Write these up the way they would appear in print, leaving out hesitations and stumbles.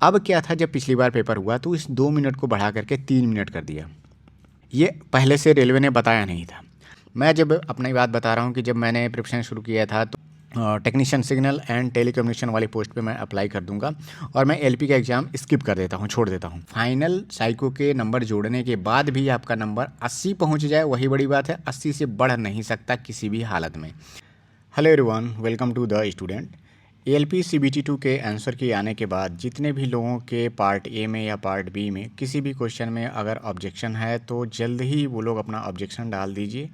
अब क्या था, जब पिछली बार पेपर हुआ तो इस 2 मिनट को बढ़ा करके 3 मिनट कर दिया। ये पहले से रेलवे ने बताया नहीं था। मैं जब अपनी बात बता रहा हूँ कि जब मैंने प्रिपरेशन शुरू किया था तो टेक्नीशियन सिग्नल एंड टेलीकम्युनिकेशन वाली पोस्ट पे मैं अप्लाई कर दूंगा और मैं एलपी का एग्ज़ाम स्किप कर देता हूँ, छोड़ देता हूँ। फाइनल साइको के नंबर जोड़ने के बाद भी आपका नंबर 80 पहुँच जाए वही बड़ी बात है, 80 से बढ़ नहीं सकता किसी भी हालत में। Hello everyone, welcome to the student. ALP CBT 2 के आंसर के आने के बाद जितने भी लोगों के पार्ट ए में या पार्ट बी में किसी भी क्वेश्चन में अगर ऑब्जेक्शन है तो जल्द ही वो लोग अपना ऑब्जेक्शन डाल दीजिए।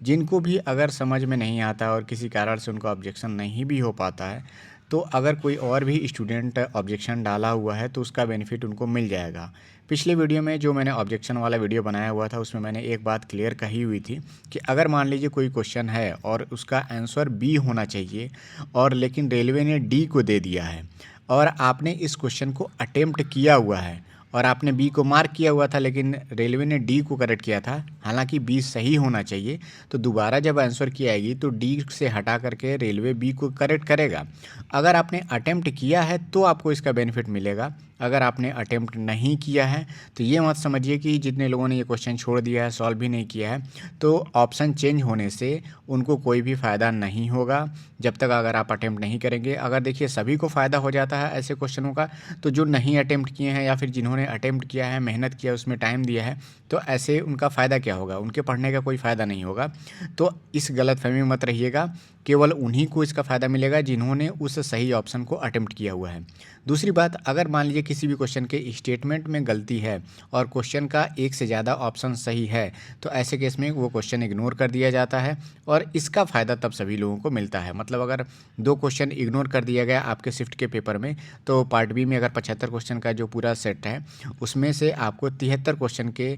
जिनको भी अगर समझ में नहीं आता और किसी कारण से उनका ऑब्जेक्शन नहीं भी हो पाता है तो अगर कोई और भी स्टूडेंट ऑब्जेक्शन डाला हुआ है तो उसका बेनिफिट उनको मिल जाएगा। पिछले वीडियो में जो मैंने ऑब्जेक्शन वाला वीडियो बनाया हुआ था उसमें मैंने एक बात क्लियर कही हुई थी कि अगर मान लीजिए कोई क्वेश्चन है और उसका आंसर बी होना चाहिए और लेकिन रेलवे ने डी को दे दिया है और आपने इस क्वेश्चन को अटेम्प्ट किया हुआ है और आपने बी को मार्क किया हुआ था लेकिन रेलवे ने डी को करेक्ट किया था, हालांकि बी सही होना चाहिए, तो दोबारा जब आंसर की आएगी तो डी से हटा करके रेलवे बी को करेक्ट करेगा। अगर आपने अटेम्प्ट किया है तो आपको इसका बेनिफिट मिलेगा, अगर आपने अटेम्प्ट नहीं किया है तो ये मत समझिए कि जितने लोगों ने ये क्वेश्चन छोड़ दिया है, सॉल्व भी नहीं किया है, तो ऑप्शन चेंज होने से उनको कोई भी फ़ायदा नहीं होगा जब तक अगर आप अटेम्प्ट नहीं करेंगे। अगर देखिए सभी को फ़ायदा हो जाता है ऐसे क्वेश्चनों का, तो जो नहीं अटेम्प्ट किए हैं या फिर जिन्होंने अटेम्प्ट किया है, मेहनत किया, उसमें टाइम दिया है, तो ऐसे उनका फ़ायदा क्या होगा, उनके पढ़ने का कोई फ़ायदा नहीं होगा। तो इस गलतफहमी में मत रहिएगा, केवल उन्हीं को इसका फ़ायदा मिलेगा जिन्होंने उस सही ऑप्शन को अटेम्प्ट किया हुआ है। दूसरी बात, अगर मान लीजिए किसी भी क्वेश्चन के स्टेटमेंट में गलती है और क्वेश्चन का एक से ज़्यादा ऑप्शन सही है तो ऐसे केस में वो क्वेश्चन इग्नोर कर दिया जाता है और इसका फ़ायदा तब सभी लोगों को मिलता है। मतलब अगर 2 क्वेश्चन इग्नोर कर दिया गया आपके शिफ्ट के पेपर में तो पार्ट बी में अगर 75 क्वेश्चन का जो पूरा सेट है उसमें से आपको 73 क्वेश्चन के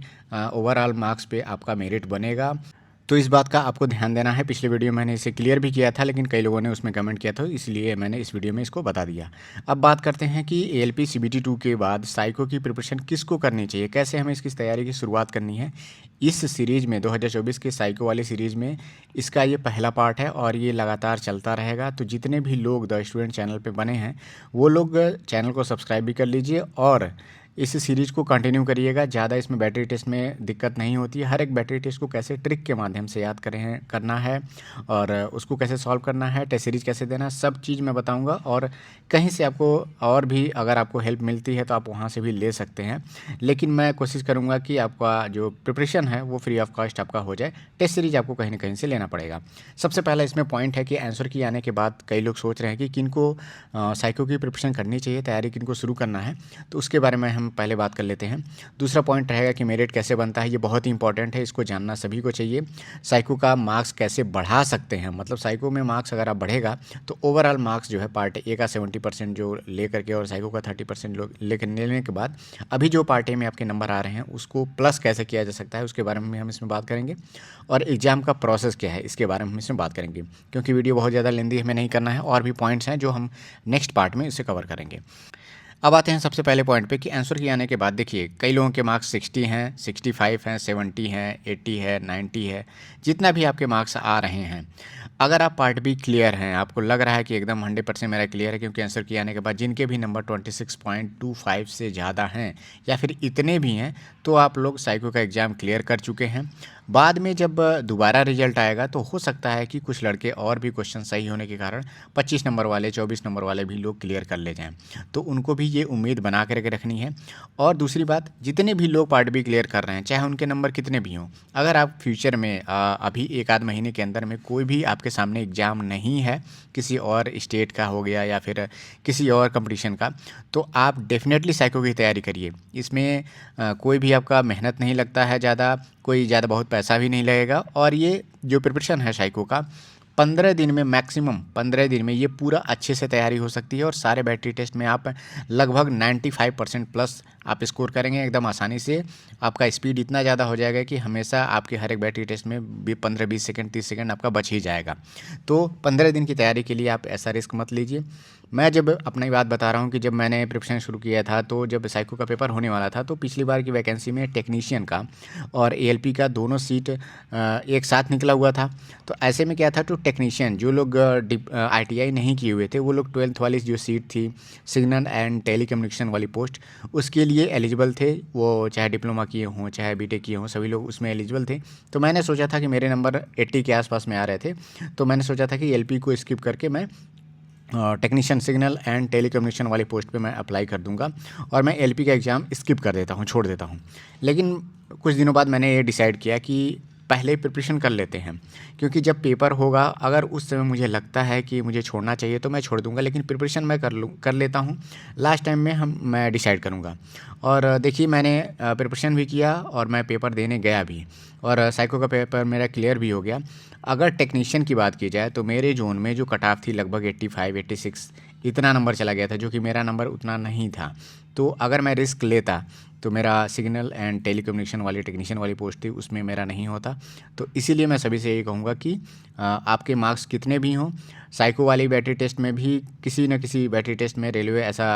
ओवरऑल मार्क्स पे आपका मेरिट बनेगा। तो इस बात का आपको ध्यान देना है। पिछले वीडियो में मैंने इसे क्लियर भी किया था लेकिन कई लोगों ने उसमें कमेंट किया था, इसलिए मैंने इस वीडियो में इसको बता दिया। अब बात करते हैं कि एएलपी सीबीटी 2 के बाद साइको की प्रिपरेशन किसको करनी चाहिए, कैसे हमें इसकी तैयारी की शुरुआत करनी है। इस सीरीज़ में 2024 के साइको वाली सीरीज़ में इसका ये पहला पार्ट है और ये लगातार चलता रहेगा। तो जितने भी लोग द स्टूडेंट चैनल पर बने हैं वो लोग चैनल को सब्सक्राइब भी कर लीजिए और इस सीरीज़ को कंटिन्यू करिएगा। ज़्यादा इसमें बैटरी टेस्ट में दिक्कत नहीं होती है। हर एक बैटरी टेस्ट को कैसे ट्रिक के माध्यम से याद करना है और उसको कैसे सॉल्व करना है, टेस्ट सीरीज कैसे देना है, सब चीज़ मैं बताऊंगा। और कहीं से आपको और भी अगर आपको हेल्प मिलती है तो आप वहाँ से भी ले सकते हैं, लेकिन मैं कोशिश करूँगा कि आपका जो प्रिपरेशन है वो फ्री ऑफ कॉस्ट आपका हो जाए। टेस्ट सीरीज आपको कहीं ना कहीं से लेना पड़ेगा। सबसे पहला इसमें पॉइंट है कि आंसर की आने के बाद कई लोग सोच रहे हैं कि किनको साइको की प्रिपरेशन करनी चाहिए, तैयारी किनको शुरू करना है, तो उसके बारे में हम पहले बात कर लेते हैं। दूसरा पॉइंट रहेगा कि मेरिट कैसे बनता है, ये बहुत ही इंपॉर्टेंट है, इसको जानना सभी को चाहिए। साइको का मार्क्स कैसे बढ़ा सकते हैं, मतलब साइको में मार्क्स अगर आप बढ़ेगा तो ओवरऑल मार्क्स जो है पार्ट ए का 70% जो ले करके और साइको का 30% लेने के बाद अभी जो पार्ट ए में आपके नंबर आ रहे हैं उसको प्लस कैसे किया जा सकता है उसके बारे में हम इसमें बात करेंगे। और एग्ज़ाम का प्रोसेस क्या है इसके बारे में हम इसमें बात करेंगे, क्योंकि वीडियो बहुत ज़्यादा लेंदी हमें नहीं करना है और भी पॉइंट्स हैं जो हम नेक्स्ट पार्ट में इसे कवर करेंगे। अब आते हैं सबसे पहले पॉइंट पे कि आंसर की आने के बाद देखिए कई लोगों के मार्क्स 60 हैं, 65 हैं, 70 हैं, 80 है, 90 है, जितना भी आपके मार्क्स आ रहे हैं, अगर आप पार्ट बी क्लियर हैं, आपको लग रहा है कि एकदम 100% मेरा क्लियर है, क्योंकि आंसर की आने के बाद जिनके भी नंबर 26.25 से ज़्यादा हैं या फिर इतने भी हैं तो आप लोग साइको का एग्ज़ाम क्लियर कर चुके हैं। बाद में जब दोबारा रिजल्ट आएगा तो हो सकता है कि कुछ लड़के और भी क्वेश्चन सही होने के कारण 25 नंबर वाले, 24 नंबर वाले भी लोग क्लियर कर ले जाएं, तो उनको भी ये उम्मीद बना करके रखनी है। और दूसरी बात, जितने भी लोग पार्ट बी क्लियर कर रहे हैं चाहे उनके नंबर कितने भी हों, अगर आप फ्यूचर में अभी एक आध महीने के अंदर में कोई भी आपके सामने एग्ज़ाम नहीं है, किसी और स्टेट का हो गया या फिर किसी और कंपटीशन का, तो आप डेफिनेटली साइको की तैयारी करिए। इसमें कोई भी आपका मेहनत नहीं लगता है ज़्यादा, कोई ज़्यादा बहुत पैसा भी नहीं लगेगा और ये जो प्रिपरेशन है साइको का 15 दिन में, मैक्सिमम 15 दिन में ये पूरा अच्छे से तैयारी हो सकती है और सारे बैटरी टेस्ट में आप लगभग 95% प्लस आप स्कोर करेंगे एकदम आसानी से। आपका स्पीड इतना ज़्यादा हो जाएगा कि हमेशा आपके हर एक बैटरी टेस्ट में 15-20 सेकंड 30 सेकंड आपका बच ही जाएगा। तो 15 दिन की तैयारी के लिए आप ऐसा रिस्क मत लीजिए। मैं जब अपनी बात बता रहा हूँ कि जब मैंने प्रिपरेशन शुरू किया था तो जब साइको का पेपर होने वाला था तो पिछली बार की वैकेंसी में टेक्नीशियन का और एएलपी का दोनों सीट एक साथ निकला हुआ था। तो ऐसे में क्या था, तो टेक्नीशियन जो लोग आईटीआई नहीं किए हुए थे वो लोग 12th वाली जो सीट थी सिग्नल एंड टेलीकम्युनिकेशन वाली पोस्ट, उसके लिए एलिजिबल थे। वो चाहे डिप्लोमा किए हों चाहे बीटेक किए हों, सभी लोग उसमें एलिजिबल थे। तो मैंने सोचा था कि मेरे नंबर 80 के आसपास में आ रहे थे, तो मैंने सोचा था कि एलपी को स्किप करके मैं टेक्नीशियन सिग्नल एंड टेलीकम्युनिकेशन वाली पोस्ट पे मैं अप्लाई कर दूंगा और मैं एलपी का एग्ज़ाम स्किप कर देता हूँ, छोड़ देता हूँ। लेकिन कुछ दिनों बाद मैंने ये डिसाइड किया कि पहले प्रिपरेशन कर लेते हैं, क्योंकि जब पेपर होगा अगर उस समय मुझे लगता है कि मुझे छोड़ना चाहिए तो मैं छोड़ दूंगा, लेकिन प्रिपरेशन मैं कर लेता हूँ। लास्ट टाइम में मैं डिसाइड करूँगा। और देखिए मैंने प्रिपरेशन भी किया और मैं पेपर देने गया भी, और साइको का पेपर मेरा क्लियर भी हो गया। अगर टेक्नीशियन की बात की जाए तो मेरे जोन में जो कट ऑफ थी लगभग 85 86 इतना नंबर चला गया था, जो कि मेरा नंबर उतना नहीं था। तो अगर मैं रिस्क लेता तो मेरा सिग्नल एंड टेलीकम्युनिकेशन वाली टेक्नीशियन वाली पोस्ट थी उसमें मेरा नहीं होता। तो इसीलिए मैं सभी से यही कहूँगा कि आपके मार्क्स कितने भी हों, साइको वाली बैटरी टेस्ट में भी किसी न किसी बैटरी टेस्ट में रेलवे ऐसा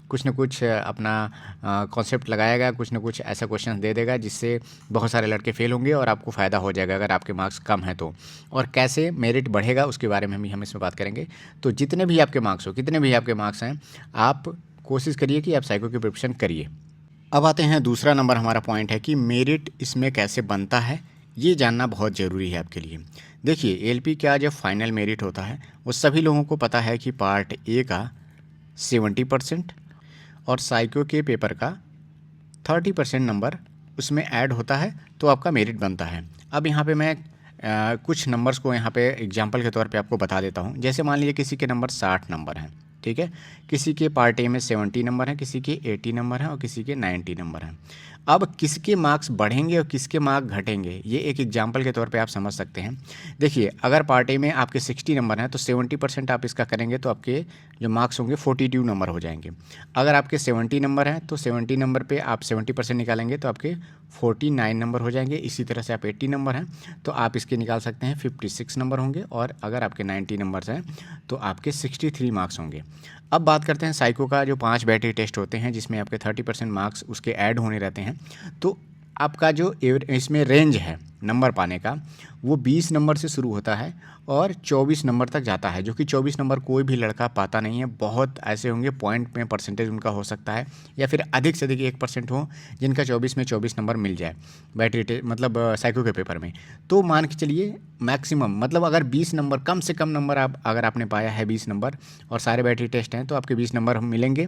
कुछ न कुछ अपना कॉन्सेप्ट लगाएगा, कुछ न कुछ ऐसा क्वेश्चन दे देगा जिससे बहुत सारे लड़के फेल होंगे और आपको फ़ायदा हो जाएगा अगर आपके मार्क्स कम हैं तो। और कैसे मेरिट बढ़ेगा उसके बारे में भी हम इसमें बात करेंगे। तो जितने भी आपके मार्क्स हो, कितने भी आपके मार्क्स हैं, आप कोशिश करिए कि आप साइको की प्रिपरेशन करिए। अब आते हैं दूसरा नंबर हमारा पॉइंट है कि मेरिट इसमें कैसे बनता है, ये जानना बहुत ज़रूरी है आपके लिए। देखिए एलपी का जब फाइनल मेरिट होता है वो सभी लोगों को पता है कि पार्ट ए का 70% और साइको के पेपर का 30% नंबर उसमें ऐड होता है तो आपका मेरिट बनता है। अब यहाँ पे मैं कुछ नंबर्स को यहाँ पे एग्जांपल के तौर पे आपको बता देता हूँ। जैसे मान लीजिए किसी के नंबर 60 नंबर हैं, ठीक है, किसी के पार्ट ए में 70 नंबर हैं, किसी के 80 नंबर हैं और किसी के 90 नंबर हैं। अब किसके मार्क्स बढ़ेंगे और किसके मार्क्स घटेंगे ये एक एग्जांपल के तौर पे आप समझ सकते हैं। देखिए अगर पार्ट ए में आपके 60 नंबर हैं तो 70% आप इसका करेंगे तो आपके जो मार्क्स होंगे 42 नंबर हो जाएंगे। अगर आपके 70 नंबर हैं तो 70 नंबर पे आप 70% निकालेंगे तो आपके 49 नंबर हो जाएंगे। इसी तरह से आप 80 नंबर हैं तो आप इसके निकाल सकते हैं 56 नंबर होंगे, और अगर आपके 90 नंबर्स हैं तो आपके 63 मार्क्स होंगे। अब बात करते हैं साइको का जो 5 बैटरी टेस्ट होते हैं जिसमें आपके 30% मार्क्स उसके ऐड होने रहते हैं। तो आपका जो इसमें रेंज है नंबर पाने का वो 20 नंबर से शुरू होता है और 24 नंबर तक जाता है, जो कि 24 नंबर कोई भी लड़का पाता नहीं है। बहुत ऐसे होंगे पॉइंट में परसेंटेज उनका हो सकता है या फिर अधिक से अधिक 1% हो जिनका 24 में 24 नंबर मिल जाए बैटरी मतलब साइको के पेपर में। तो मान के चलिए मैक्सिमम मतलब अगर 20 नंबर कम से कम नंबर अगर आपने पाया है 20 नंबर और सारे बैटरी टेस्ट हैं तो आपके 20 नंबर मिलेंगे।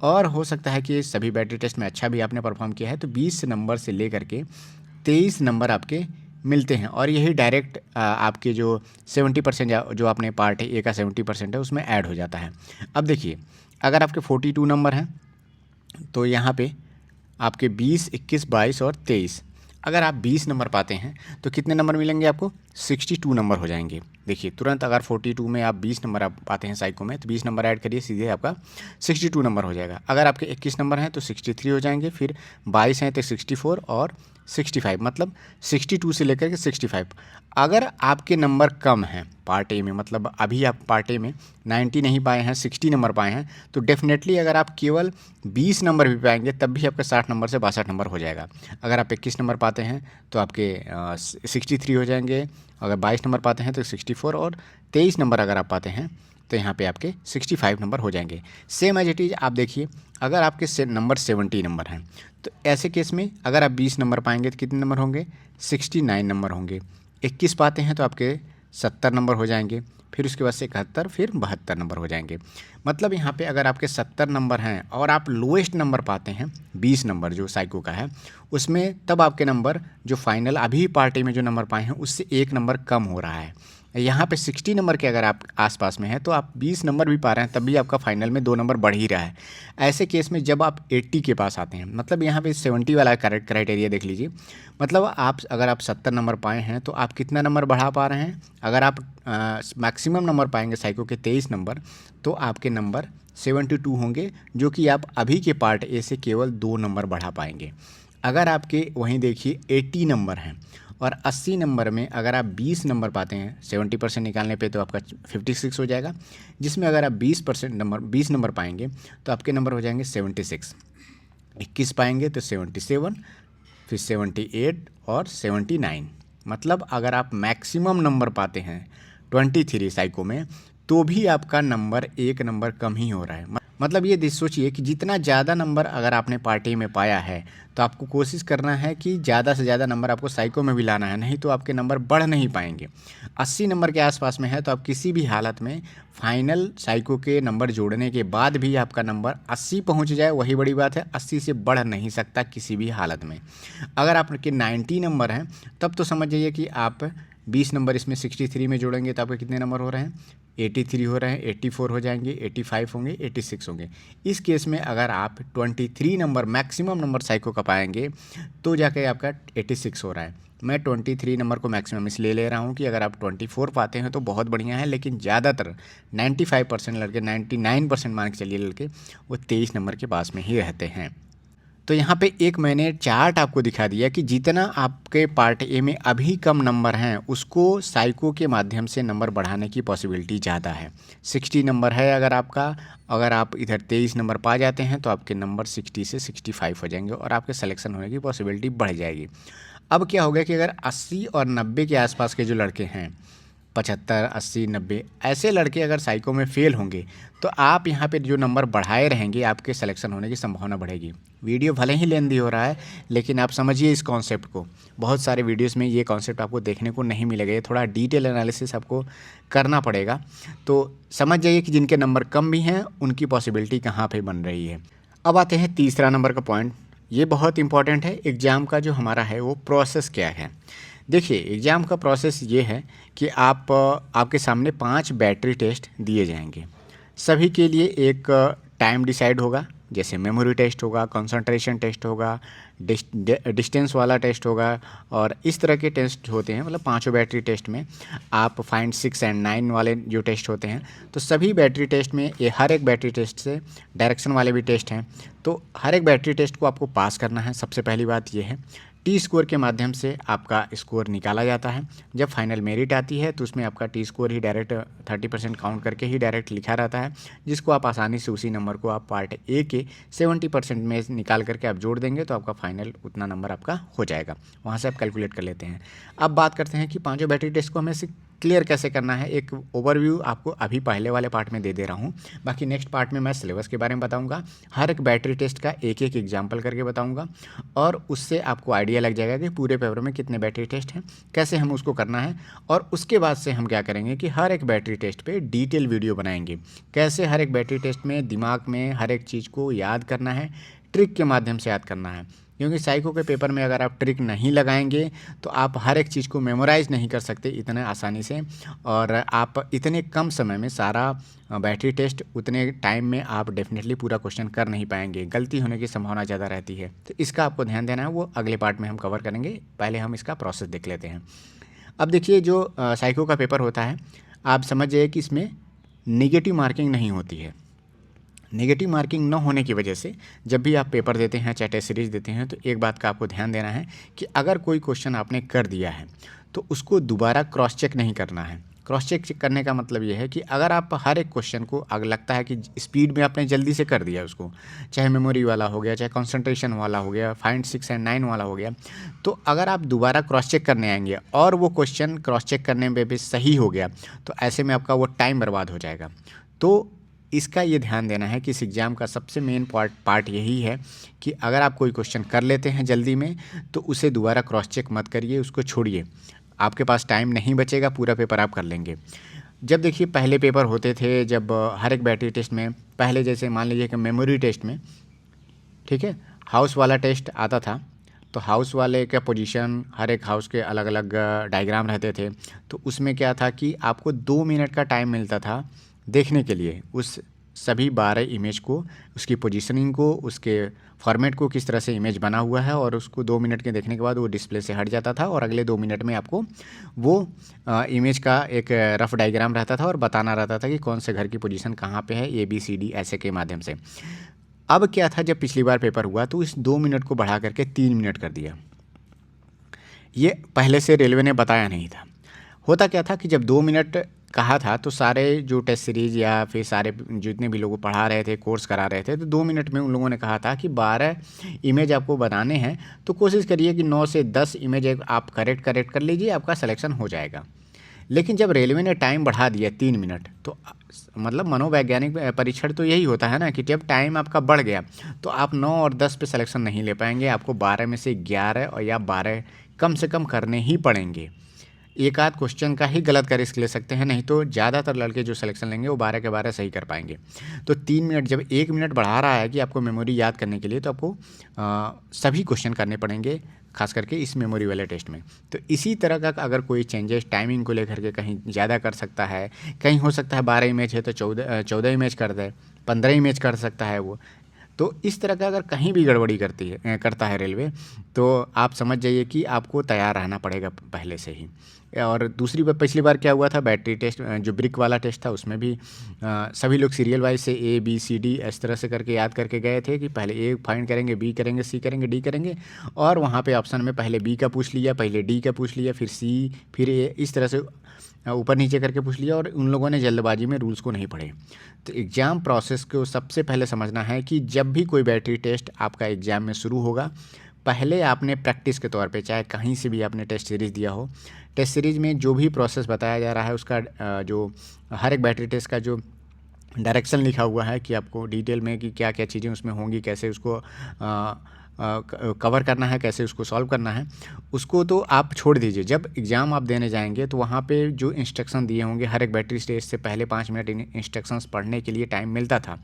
और हो सकता है कि सभी बैटरी टेस्ट में अच्छा भी आपने परफॉर्म किया है तो 20 नंबर से लेकर के 23 नंबर आपके मिलते हैं, और यही डायरेक्ट आपके जो 70% जो आपने पार्ट है ए का 70% है उसमें ऐड हो जाता है। अब देखिए अगर आपके 42 नंबर हैं तो यहाँ पे आपके 20, 21, 22 और 23, अगर आप 20 नंबर पाते हैं तो कितने नंबर मिलेंगे आपको? 62 नंबर हो जाएंगे। देखिए तुरंत अगर 42 में आप 20 नंबर आप पाते हैं साइको में तो 20 नंबर ऐड करिए सीधे आपका 62 नंबर हो जाएगा। अगर आपके 21 नंबर हैं तो 63 हो जाएंगे, फिर 22 हैं तो 64 और 65, मतलब 62 से लेकर के 65। अगर आपके नंबर कम हैं पार्ट ए में, मतलब अभी आप पार्ट ए में 90 नहीं पाए हैं 60 नंबर पाए हैं, तो डेफिनेटली अगर आप केवल 20 नंबर भी पाएंगे तब भी आपका 60 नंबर से 62 नंबर हो जाएगा। अगर आप 21 नंबर पाते हैं तो आपके 63 हो जाएंगे, अगर 22 नंबर पाते हैं तो 64 और 23 नंबर अगर आप पाते हैं तो यहाँ पे आपके 65 नंबर हो जाएंगे। सेम एज इट इज़ आप देखिए अगर आपके नंबर 70 नंबर हैं तो ऐसे केस में अगर आप 20 नंबर पाएंगे तो कितने नंबर होंगे? 69 नंबर होंगे। 21 पाते हैं तो आपके 70 नंबर हो जाएंगे, फिर उसके बाद से 71, फिर 72 नंबर हो जाएंगे। मतलब यहाँ पे अगर आपके 70 नंबर हैं और आप लोएस्ट नंबर पाते हैं 20 नंबर जो साइको का है उसमें, तब आपके नंबर जो फाइनल अभी पार्टी में जो नंबर पाए हैं उससे 1 नंबर कम हो रहा है। यहाँ पे 60 नंबर के अगर आप आसपास में हैं तो आप 20 नंबर भी पा रहे हैं तब भी आपका फाइनल में 2 नंबर बढ़ ही रहा है। ऐसे केस में जब आप 80 के पास आते हैं, मतलब यहाँ पे 70 वाला करेक्ट क्राइटेरिया देख लीजिए, मतलब आप अगर आप 70 नंबर पाए हैं तो आप कितना नंबर बढ़ा पा रहे हैं? अगर आप मैक्सिमम नंबर पाएंगे साइको के 23 नंबर तो आपके नंबर 72 होंगे, जो कि आप अभी के पार्ट ए से केवल 2 नंबर बढ़ा पाएंगे। अगर आपके वहीं देखिए 80 नंबर हैं और 80 नंबर में अगर आप 20 नंबर पाते हैं 70% निकालने पे तो आपका 56 हो जाएगा, जिसमें अगर आप 20 नंबर पाएंगे तो आपके नंबर हो जाएंगे 76। 21 पाएंगे तो 77, फिर 78 और 79। मतलब अगर आप मैक्सिमम नंबर पाते हैं 23 साइको में तो भी आपका नंबर 1 नंबर कम ही हो रहा है। मतलब ये सोचिए कि जितना ज़्यादा नंबर अगर आपने पार्टी में पाया है तो आपको कोशिश करना है कि ज़्यादा से ज़्यादा नंबर आपको साइको में भी लाना है, नहीं तो आपके नंबर बढ़ नहीं पाएंगे। 80 नंबर के आसपास में है तो आप किसी भी हालत में फाइनल साइको के नंबर जोड़ने के बाद भी आपका नंबर 80 पहुंच जाए वही बड़ी बात है, 80 से बढ़ नहीं सकता किसी भी हालत में। अगर आपके 90 नंबर हैं तब तो समझ जाइए कि आप 20 नंबर इसमें 63 में जोड़ेंगे तो आपके कितने नंबर हो रहे हैं, 83 हो रहे हैं, 84 हो जाएंगे, 85 होंगे, 86 होंगे। इस केस में अगर आप 23 नंबर मैक्सिमम नंबर साइको का पाएंगे तो जाके आपका 86 हो रहा है। मैं 23 नंबर को मैक्सिमम इसलिए ले रहा हूँ कि अगर आप 24 पाते हैं तो बहुत बढ़िया है, लेकिन ज़्यादातर 95% लड़के, 99% मान के चलिए लड़के, वो 23 नंबर के पास में ही रहते हैं। तो यहाँ पे एक मैंने चार्ट आपको दिखा दिया कि जितना आपके पार्ट ए में अभी कम नंबर हैं उसको साइको के माध्यम से नंबर बढ़ाने की पॉसिबिलिटी ज़्यादा है। 60 नंबर है अगर आपका, अगर आप इधर 23 नंबर पा जाते हैं तो आपके नंबर 60 से 65 हो जाएंगे और आपके सिलेक्शन होने की पॉसिबिलिटी बढ़ जाएगी। अब क्या होगा कि अगर 80 और 90 के आसपास के जो लड़के हैं, 75, 80, 90 ऐसे लड़के अगर साइको में फ़ेल होंगे तो आप यहाँ पे जो नंबर बढ़ाए रहेंगे आपके सिलेक्शन होने की संभावना बढ़ेगी। वीडियो भले ही लेंदी हो रहा है लेकिन आप समझिए इस कॉन्सेप्ट को। बहुत सारे वीडियोस में ये कॉन्सेप्ट आपको देखने को नहीं मिलेगा, ये थोड़ा डिटेल एनालिसिस आपको करना पड़ेगा। तो समझ जाइए कि जिनके नंबर कम भी हैं उनकी पॉसिबिलिटी कहाँ पे बन रही है। अब आते हैं तीसरा नंबर का पॉइंट, ये बहुत इंपॉर्टेंट है। एग्ज़ाम का जो हमारा है वो प्रोसेस क्या है। देखिए एग्ज़ाम का प्रोसेस ये है कि आपके सामने 5 बैटरी टेस्ट दिए जाएंगे। सभी के लिए एक टाइम डिसाइड होगा, जैसे मेमोरी टेस्ट होगा, कंसंट्रेशन टेस्ट होगा, डिस्टेंस वाला टेस्ट होगा और इस तरह के टेस्ट होते हैं। मतलब पांचों बैटरी टेस्ट में आप फाइंड 6 एंड 9 वाले जो टेस्ट होते हैं, तो सभी बैटरी टेस्ट में ये हर एक बैटरी टेस्ट से डायरेक्शन वाले भी टेस्ट हैं, तो हर एक बैटरी टेस्ट को आपको पास करना है। सबसे पहली बात ये है। टी स्कोर के माध्यम से आपका स्कोर निकाला जाता है। जब फाइनल मेरिट आती है तो उसमें आपका टी स्कोर ही डायरेक्ट 30% काउंट करके ही डायरेक्ट लिखा रहता है, जिसको आप आसानी से उसी नंबर को आप पार्ट ए के 70% में निकाल करके आप जोड़ देंगे तो आपका फाइनल उतना नंबर आपका हो जाएगा। वहाँ से आप कैलकुलेट कर लेते हैं। अब बात करते हैं कि पांचों बैटरी टेस्ट को हमें से क्लियर कैसे करना है। एक ओवरव्यू आपको अभी पहले वाले पार्ट में दे रहा हूँ, बाकी नेक्स्ट पार्ट में मैं सिलेबस के बारे में बताऊँगा, हर एक बैटरी टेस्ट का एक एक एग्जाम्पल करके बताऊँगा और उससे आपको आइडिया लग जाएगा कि पूरे पेपर में कितने बैटरी टेस्ट हैं, कैसे हम उसको करना है। और उसके बाद से हम क्या करेंगे कि हर एक बैटरी टेस्ट पे डिटेल वीडियो बनाएंगे, कैसे हर एक बैटरी टेस्ट में दिमाग में हर एक चीज़ को याद करना है, ट्रिक के माध्यम से याद करना है। क्योंकि साइको के पेपर में अगर आप ट्रिक नहीं लगाएंगे तो आप हर एक चीज़ को मेमोराइज़ नहीं कर सकते इतने आसानी से, और आप इतने कम समय में सारा बैटरी टेस्ट उतने टाइम में आप डेफिनेटली पूरा क्वेश्चन कर नहीं पाएंगे, गलती होने की संभावना ज़्यादा रहती है। तो इसका आपको ध्यान देना है, वो अगले पार्ट में हम कवर करेंगे। पहले हम इसका प्रोसेस देख लेते हैं। अब देखिए जो साइको का पेपर होता है, आप समझ जाइए कि इसमें नेगेटिव मार्किंग नहीं होती है। नेगेटिव मार्किंग न होने की वजह से जब भी आप पेपर देते हैं चाहे टेस्ट सीरीज देते हैं तो एक बात का आपको ध्यान देना है कि अगर कोई क्वेश्चन आपने कर दिया है तो उसको दोबारा क्रॉस चेक नहीं करना है। क्रॉस चेक करने का मतलब ये है कि अगर आप हर एक क्वेश्चन को अगर लगता है कि स्पीड में आपने जल्दी से कर दिया उसको, चाहे मेमोरी वाला हो गया, चाहे कंसंट्रेशन वाला हो गया, फाइंड 6 एंड 9 वाला हो गया, तो अगर आप दोबारा क्रॉस चेक करने आएंगे और वो क्वेश्चन क्रॉस चेक करने में भी सही हो गया तो ऐसे में आपका वो टाइम बर्बाद हो जाएगा। तो इसका ये ध्यान देना है कि इस एग्ज़ाम का सबसे मेन पार्ट यही है कि अगर आप कोई क्वेश्चन कर लेते हैं जल्दी में तो उसे दोबारा क्रॉस चेक मत करिए, उसको छोड़िए। आपके पास टाइम नहीं बचेगा, पूरा पेपर आप कर लेंगे। जब देखिए पहले पेपर होते थे, जब हर एक बैटरी टेस्ट में पहले जैसे मान लीजिए कि मेमोरी टेस्ट में, ठीक है, हाउस वाला टेस्ट आता था तो हाउस वाले का पोजीशन, हर एक हाउस के अलग अलग डायग्राम रहते थे, तो उसमें क्या था कि आपको 2 मिनट का टाइम मिलता था देखने के लिए उस सभी 12 इमेज को, उसकी पोजीशनिंग को, उसके फॉर्मेट को, किस तरह से इमेज बना हुआ है, और उसको 2 मिनट के देखने के बाद वो डिस्प्ले से हट जाता था और अगले 2 मिनट में आपको वो इमेज का एक रफ डायग्राम रहता था और बताना रहता था कि कौन से घर की पोजीशन कहाँ पे है, ABCD ऐसे के माध्यम से। अब क्या था, जब पिछली बार पेपर हुआ तो इस 2 मिनट को बढ़ा करके 3 मिनट कर दिया। ये पहले से रेलवे ने बताया नहीं था। होता क्या था कि जब 2 मिनट कहा था तो सारे जो टेस्ट सीरीज़ या फिर सारे जितने भी लोग पढ़ा रहे थे, कोर्स करा रहे थे, तो 2 मिनट में उन लोगों ने कहा था कि 12 इमेज आपको बनाने हैं, तो कोशिश करिए कि 9 से 10 इमेज आप करेक्ट कर लीजिए, आपका सिलेक्शन हो जाएगा। लेकिन जब रेलवे ने टाइम बढ़ा दिया 3 मिनट, तो मतलब मनोवैज्ञानिक परीक्षण तो यही होता है ना कि जब टाइम आपका बढ़ गया तो आप 9 और 10 पे सिलेक्शन नहीं ले पाएंगे, आपको 12 में से 11 और या 12 कम से कम करने ही पड़ेंगे। एक आध क्वेश्चन का ही गलत का रिस्क ले सकते हैं, नहीं तो ज़्यादातर लड़के जो सिलेक्शन लेंगे वो 12 के 12 सही कर पाएंगे। तो 3 मिनट जब 1 मिनट बढ़ा रहा है कि आपको मेमोरी याद करने के लिए, तो आपको सभी क्वेश्चन करने पड़ेंगे, खास करके इस मेमोरी वाले टेस्ट में। तो इसी तरह का अगर कोई चेंजेस टाइमिंग को लेकर के कहीं ज़्यादा कर सकता है, कहीं हो सकता है 12 इमेज है तो 14 इमेज कर दे, 15 इमेज कर सकता है वो। तो इस तरह का अगर कहीं भी गड़बड़ी करता है रेलवे, तो आप समझ जाइए कि आपको तैयार रहना पड़ेगा पहले से ही। और दूसरी बार, पिछली बार क्या हुआ था, बैटरी टेस्ट जो ब्रिक वाला टेस्ट था उसमें भी सभी लोग सीरियल वाइज से ABCD इस तरह से करके याद करके गए थे कि पहले A फाइंड करेंगे, B करेंगे, C करेंगे, D करेंगे, और वहाँ पे ऑप्शन में पहले B का पूछ लिया, पहले D का पूछ लिया, फिर C, फिर A, इस तरह से ऊपर नीचे करके पूछ लिया, और उन लोगों ने जल्दबाजी में रूल्स को नहीं पढ़े। तो एग्ज़ाम प्रोसेस को सबसे पहले समझना है कि जब भी कोई बैटरी टेस्ट आपका एग्ज़ाम में शुरू होगा, पहले आपने प्रैक्टिस के तौर पे, चाहे कहीं से भी आपने टेस्ट सीरीज़ दिया हो, टेस्ट सीरीज़ में जो भी प्रोसेस बताया जा रहा है उसका जो हर एक बैटरी टेस्ट का जो डायरेक्शन लिखा हुआ है कि आपको डिटेल में कि क्या क्या चीज़ें उसमें होंगी, कैसे उसको कवर करना है, कैसे उसको सॉल्व करना है, उसको तो आप छोड़ दीजिए। जब एग्ज़ाम आप देने जाएंगे तो वहाँ पे जो इंस्ट्रक्शन दिए होंगे, हर एक बैटरी टेस्ट से पहले 5 मिनट इंस्ट्रक्शंस पढ़ने के लिए टाइम मिलता था।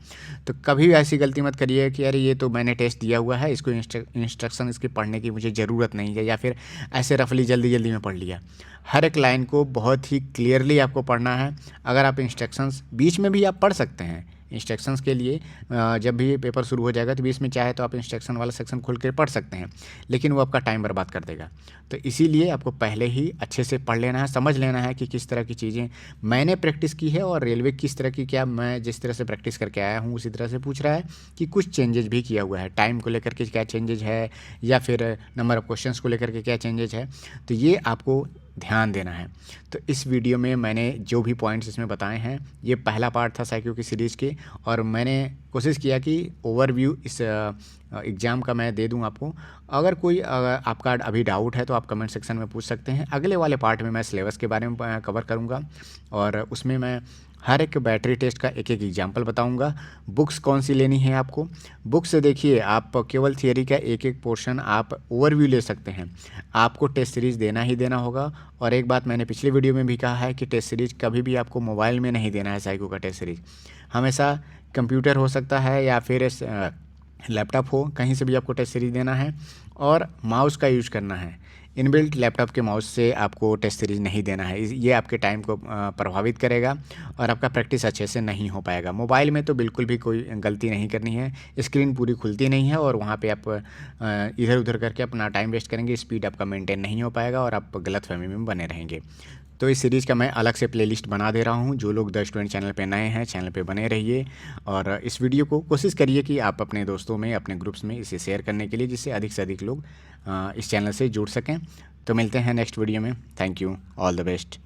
तो कभी भी ऐसी गलती मत करिए कि अरे ये तो मैंने टेस्ट दिया हुआ है, इसको इंस्ट्रक्शन इसके पढ़ने की मुझे ज़रूरत नहीं है, या फिर ऐसे रफली जल्दी में पढ़ लिया। हर एक लाइन को बहुत ही क्लियरली आपको पढ़ना है। अगर आप इंस्ट्रक्शंस बीच में भी आप पढ़ सकते हैं, इंस्ट्रक्शंस के लिए जब भी पेपर शुरू हो जाएगा तो बीच में चाहे तो आप इंस्ट्रक्शन वाला सेक्शन खोल कर पढ़ सकते हैं, लेकिन वो आपका टाइम बर्बाद कर देगा। तो इसीलिए आपको पहले ही अच्छे से पढ़ लेना है, समझ लेना है कि किस तरह की चीज़ें मैंने प्रैक्टिस की है और रेलवे किस तरह की, क्या मैं जिस तरह से प्रैक्टिस करके आया हूँ उसी तरह से पूछ रहा है कि कुछ चेंजेज भी किया हुआ है, टाइम को लेकर के क्या चेंजेज है, या फिर नंबर ऑफ़ क्वेश्चंस को लेकर के क्या चेंजेज है। तो ये आपको ध्यान देना है। तो इस वीडियो में मैंने जो भी पॉइंट्स इसमें बताए हैं, ये पहला पार्ट था साइकिल की सीरीज़ के, और मैंने कोशिश किया कि ओवरव्यू इस एग्ज़ाम का मैं दे दूं आपको। अगर कोई आपका अभी डाउट है तो आप कमेंट सेक्शन में पूछ सकते हैं। अगले वाले पार्ट में मैं सिलेबस के बारे में कवर करूंगा, और उसमें मैं हर एक बैटरी टेस्ट का एक एग्जाम्पल बताऊंगा। बुक्स कौन सी लेनी है आपको, बुक से देखिए, आप केवल थियरी का एक पोर्शन आप ओवरव्यू ले सकते हैं, आपको टेस्ट सीरीज़ देना ही देना होगा। और एक बात मैंने पिछले वीडियो में भी कहा है कि टेस्ट सीरीज़ कभी भी आपको मोबाइल में नहीं देना है। साइको का टेस्ट सीरीज़ हमेशा कंप्यूटर हो सकता है या फिर लैपटॉप हो, कहीं से भी आपको टेस्ट सीरीज़ देना है, और माउस का यूज़ करना है। इनबिल्ट लैपटॉप के माउस से आपको टेस्ट सीरीज़ नहीं देना है, ये आपके टाइम को प्रभावित करेगा और आपका प्रैक्टिस अच्छे से नहीं हो पाएगा। मोबाइल में तो बिल्कुल भी कोई गलती नहीं करनी है, स्क्रीन पूरी खुलती नहीं है और वहाँ पे आप इधर उधर करके अपना टाइम वेस्ट करेंगे, स्पीड आपका मेंटेन नहीं हो पाएगा और आप गलतफहमी में बने रहेंगे। तो इस सीरीज़ का मैं अलग से प्लेलिस्ट बना दे रहा हूँ। जो लोग द स्टूडेंट चैनल पे नए हैं, चैनल पे बने रहिए, और इस वीडियो को कोशिश करिए कि आप अपने दोस्तों में, अपने ग्रुप्स में इसे शेयर करने के लिए, जिससे अधिक से अधिक लोग इस चैनल से जुड़ सकें। तो मिलते हैं नेक्स्ट वीडियो में। Thank you, all the best.